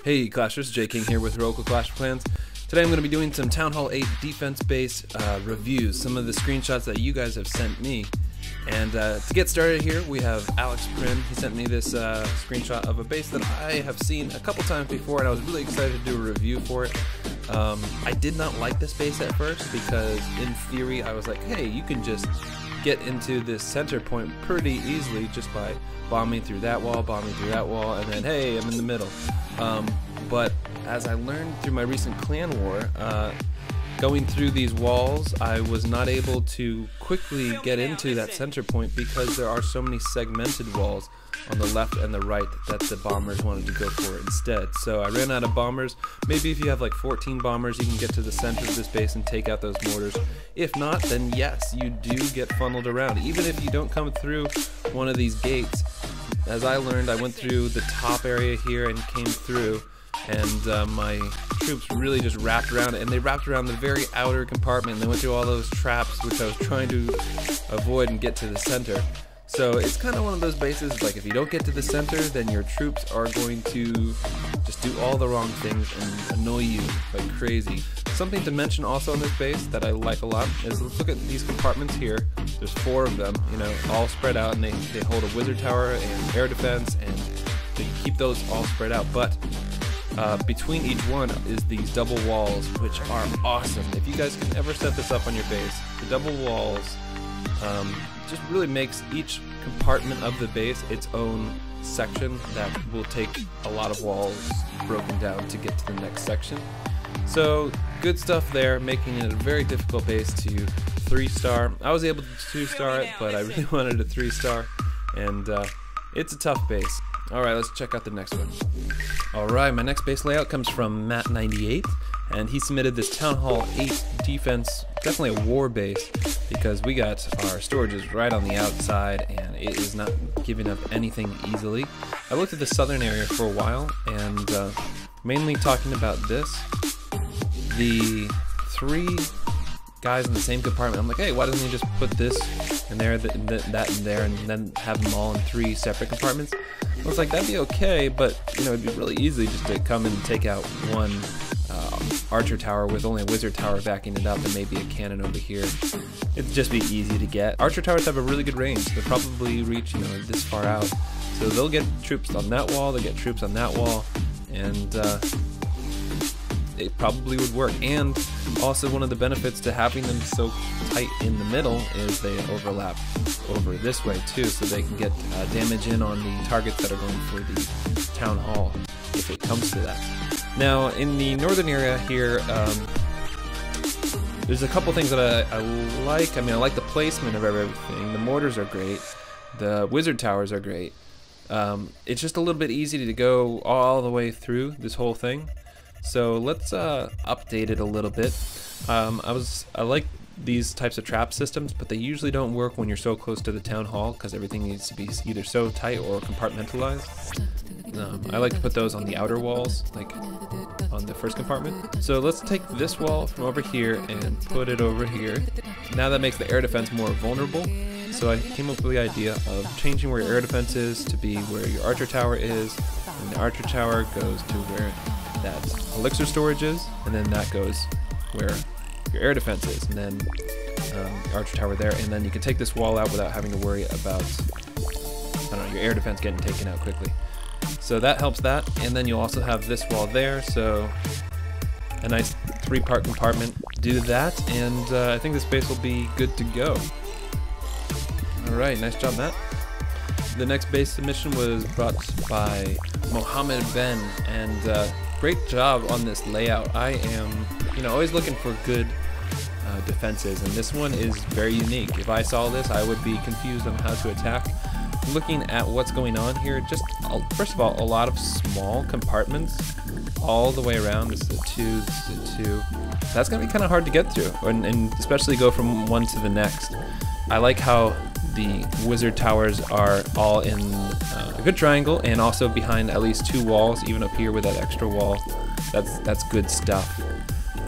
Hey Clashers, j.king here with Heroical Clash Plans. Today I'm going to be doing some Town Hall 8 defense base reviews, some of the screenshots that you guys have sent me. And to get started here, we have Alex Prim. He sent me this screenshot of a base that I have seen a couple times before, and I was really excited to do a review for it. I did not like this base at first because in theory I was like, hey, you can just get into this center point pretty easily just by bombing through that wall, and then hey, I'm in the middle. But as I learned through my recent clan war, going through these walls, I was not able to quickly get into that center point because there are so many segmented walls on the left and the right that the bombers wanted to go for instead. So I ran out of bombers. Maybe if you have like 14 bombers, you can get to the center of this base and take out those mortars. If not, then yes, you do get funneled around. Even if you don't come through one of these gates, as I learned, I went through the top area here and came through, and my troops really just wrapped around it, and they wrapped around the very outer compartment, and they went through all those traps which I was trying to avoid and get to the center. So it's kind of one of those bases, like if you don't get to the center, then your troops are going to just do all the wrong things and annoy you like crazy. Something to mention also on this base that I like a lot is, let's look at these compartments here. There's 4 of them, you know, all spread out, and they hold a wizard tower and air defense, and they keep those all spread out. But between each one is these double walls, which are awesome. If you guys can ever set this up on your base, the double walls just really makes each compartment of the base its own section that will take a lot of walls broken down to get to the next section. So good stuff there, making it a very difficult base to 3-star. I was able to 2-star it, but I really wanted a 3-star, and it's a tough base. Alright, let's check out the next one. Alright, my next base layout comes from Matt98, and he submitted this Town Hall 8 defense, definitely a war base, because we got our storages right on the outside, and it is not giving up anything easily. I looked at the southern area for a while, and mainly talking about this. The 3 guys in the same compartment, I'm like, hey, why doesn't he just put this in there, that in there, and then have them all in 3 separate compartments? I was like, that'd be okay, but you know, it'd be really easy just to come and take out one archer tower with only a wizard tower backing it up, and maybe a cannon over here. It'd just be easy to get. Archer towers have a really good range. They'll probably reach, you know, this far out. So they'll get troops on that wall, they'll get troops on that wall, and it probably would work. And also, one of the benefits to having them so tight in the middle is they overlap over this way too, so they can get damage in on the targets that are going for the town hall if it comes to that. Now in the northern area here, there's a couple things that I like. I mean, I like the placement of everything. The mortars are great, the wizard towers are great. It's just a little bit easy to go all the way through this whole thing. So let's update it a little bit. I like these types of trap systems, but they usually don't work when you're so close to the town hall because everything needs to be either so tight or compartmentalized. I like to put those on the outer walls, like on the first compartment. So let's take this wall from over here and put it over here. Now that makes the air defense more vulnerable. So I came up with the idea of changing where your air defense is to be where your archer tower is, and the archer tower goes to where that elixir storage is, and then that goes where your air defense is, and then your archer tower there, and then you can take this wall out without having to worry about, I don't know, your air defense getting taken out quickly. So that helps that, and then you'll also have this wall there, so a nice 3-part compartment. Do that, and I think this base will be good to go. Alright, nice job, Matt. The next base submission was brought by Mohammed Ben, and great job on this layout. I am, you know, always looking for good defenses, and this one is very unique. If I saw this, I would be confused on how to attack. Looking at what's going on here, just first of all, a lot of small compartments all the way around. This is a 2, this is a 2. That's gonna be kind of hard to get through, and especially go from one to the next. I like how the wizard towers are all in a good triangle, and also behind at least 2 walls, even up here with that extra wall. That's good stuff.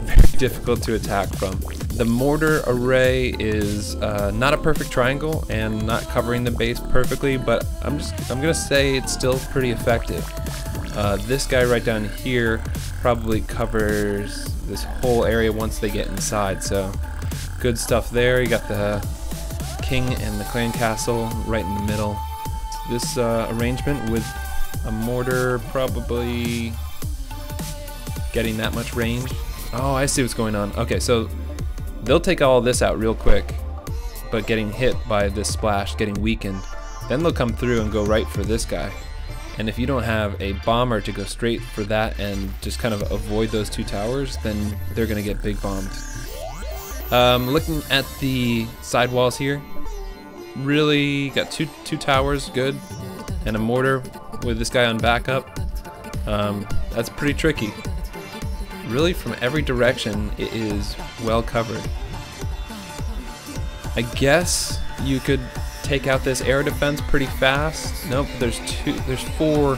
Very difficult to attack from. The mortar array is not a perfect triangle and not covering the base perfectly, but I'm gonna say it's still pretty effective. This guy right down here probably covers this whole area once they get inside, so good stuff there. You got the king and the clan castle right in the middle. This arrangement with a mortar probably getting that much range. Oh, I see what's going on. Okay, so they'll take all this out real quick, but getting hit by this splash, getting weakened, then they'll come through and go right for this guy. And if you don't have a bomber to go straight for that and just kind of avoid those two towers, then they're gonna get big bombed. Looking at the side walls here, really got two towers, good, and a mortar with this guy on backup. That's pretty tricky. Really, from every direction, it is well covered. I guess you could take out this air defense pretty fast. Nope, there's 4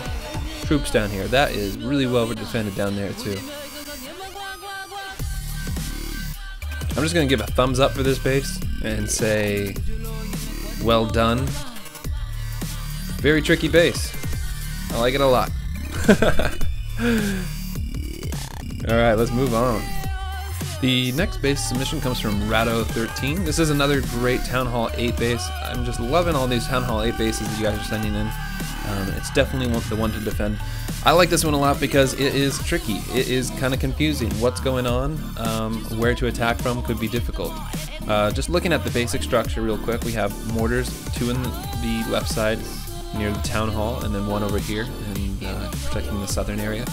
troops down here. That is really well defended down there too. I'm just gonna give a thumbs up for this base and say, well done. Very tricky base. I like it a lot. Alright, let's move on. The next base submission comes from Rado13. This is another great Town Hall 8 base. I'm just loving all these Town Hall 8 bases that you guys are sending in. It's definitely the one to defend. I like this one a lot because it is tricky. It is kind of confusing. What's going on? Where to attack from could be difficult. Just looking at the basic structure real quick, we have mortars, 2 in the left side near the Town Hall, and then 1 over here and protecting the southern area.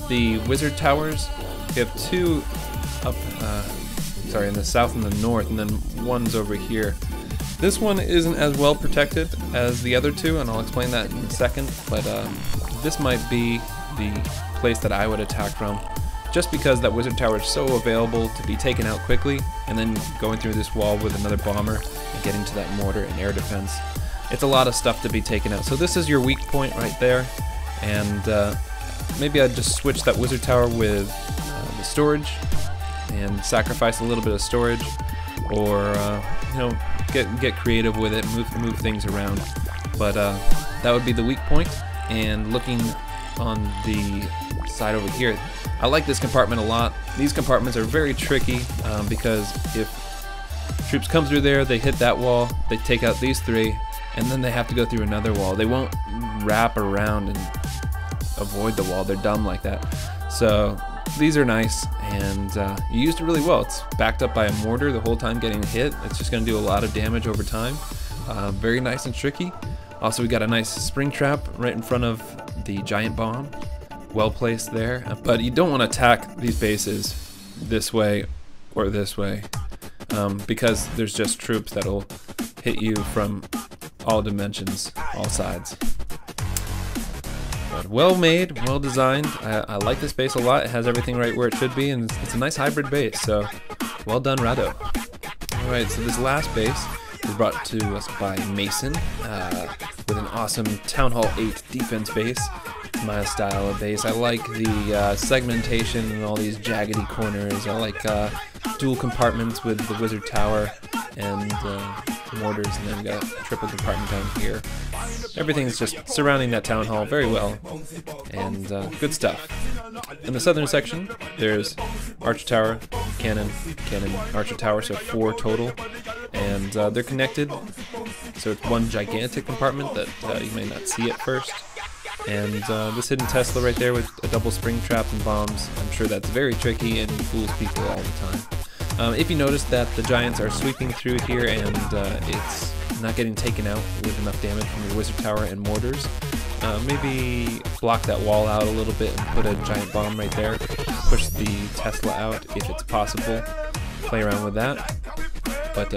The wizard towers, we have 2 up, in the south and the north, and then 1's over here. This one isn't as well protected as the other 2, and I'll explain that in a second, but this might be the place that I would attack from, just because that wizard tower is so available to be taken out quickly, and then going through this wall with another bomber and getting to that mortar and air defense. It's a lot of stuff to be taken out. So this is your weak point right there, and maybe I'd just switch that wizard tower with the storage and sacrifice a little bit of storage, or you know, get creative with it, move things around. But that would be the weak point. And looking on the side over here, I like this compartment a lot. These compartments are very tricky because if troops come through there, they hit that wall, they take out these 3, and then they have to go through another wall. They won't wrap around and avoid the wall. They're dumb like that. So these are nice, and you used it really well. It's backed up by a mortar the whole time getting hit. It's just going to do a lot of damage over time. Very nice and tricky. Also, we got a nice spring trap right in front of the giant bomb. Well placed there. But you don't want to attack these bases this way or this way because there's just troops that'll hit you from all dimensions, all sides. But well made, well designed. I like this base a lot. It has everything right where it should be, and it's a nice hybrid base, so well done, Rado. Alright, so this last base is brought to us by Mason with an awesome Town Hall 8 defense base. It's my style of base. I like the segmentation and all these jaggedy corners. I like dual compartments with the wizard tower and mortars, and then we got a triple compartment down here. Everything's just surrounding that town hall very well, and good stuff. In the southern section, there's archer tower, cannon, archer tower, so 4 total, and they're connected. So it's one gigantic compartment that you may not see at first. And this hidden Tesla right there with a double spring trap and bombs, I'm sure that's very tricky and fools people all the time. If you notice that the giants are sweeping through here and it's not getting taken out with enough damage from your wizard tower and mortars, maybe block that wall out a little bit and put a giant bomb right there. Push the Tesla out if it's possible. Play around with that. But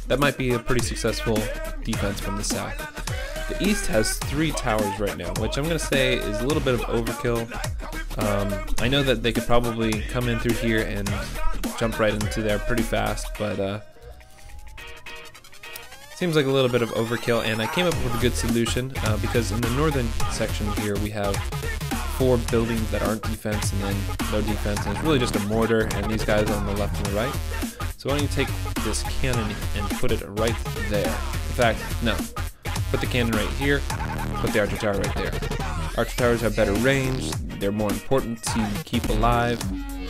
that might be a pretty successful defense from the south. The east has 3 towers right now, which I'm going to say is a little bit of overkill. I know that they could probably come in through here and jump right into there pretty fast, but seems like a little bit of overkill, and I came up with a good solution because in the northern section here we have 4 buildings that aren't defense and then no defense, and it's really just a mortar and these guys on the left and the right. So why don't you take this cannon and put it right there. In fact, no. Put the cannon right here, put the archer tower right there. Archer towers have better range, they're more important to keep alive.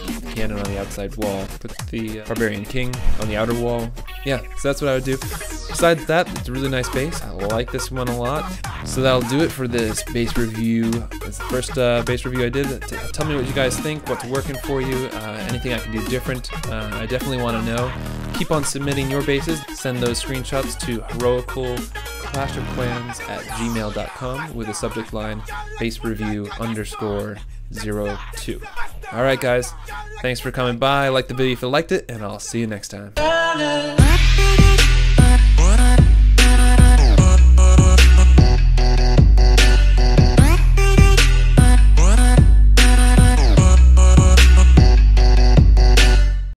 Put the cannon on the outside wall, put the barbarian king on the outer wall. Yeah, so that's what I would do. Besides that, it's a really nice base. I like this one a lot. So that'll do it for this base review. It's the first base review I did. Tell me what you guys think, what's working for you, anything I can do different. I definitely want to know. Keep on submitting your bases. Send those screenshots to heroicalclashofclans@gmail.com with the subject line basereview_02. Alright guys, thanks for coming by. Like the video if you liked it, and I'll see you next time.